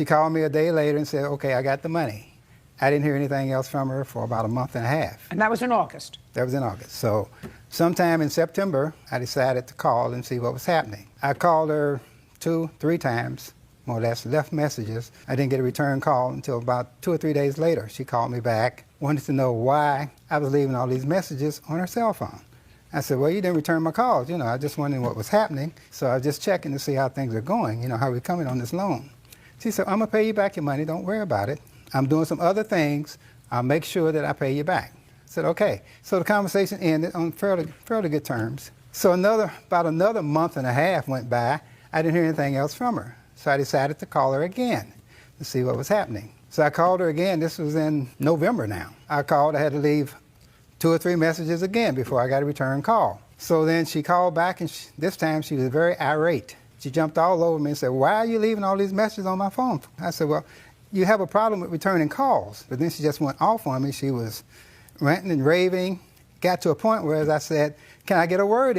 She called me a day later and said, okay, I got the money. I didn't hear anything else from her for about a month and a half. And that was in August? That was in August. So sometime in September, I decided to call and see what was happening. I called her 2-3 times, more or less, left messages. I didn't get a return call until about 2 or 3 days later. She called me back, wanted to know why I was leaving all these messages on her cell phone. I said, well, you didn't return my calls. You know, I just wondering what was happening. So I was just checking to see how things are going, you know, how we're coming on this loan. She said, I'm going to pay you back your money. Don't worry about it. I'm doing some other things. I'll make sure that I pay you back. I said, okay. So the conversation ended on fairly good terms. So about another month and a half went by. I didn't hear anything else from her. So I decided to call her again to see what was happening. So I called her again. This was in November now. I called. I had to leave 2 or 3 messages again before I got a return call. So then she called back, and this time she was very irate. She jumped all over me and said, why are you leaving all these messages on my phone? I said, well, you have a problem with returning calls. But then she just went off on me. She was ranting and raving, got to a point where, as I said, can I get a word in?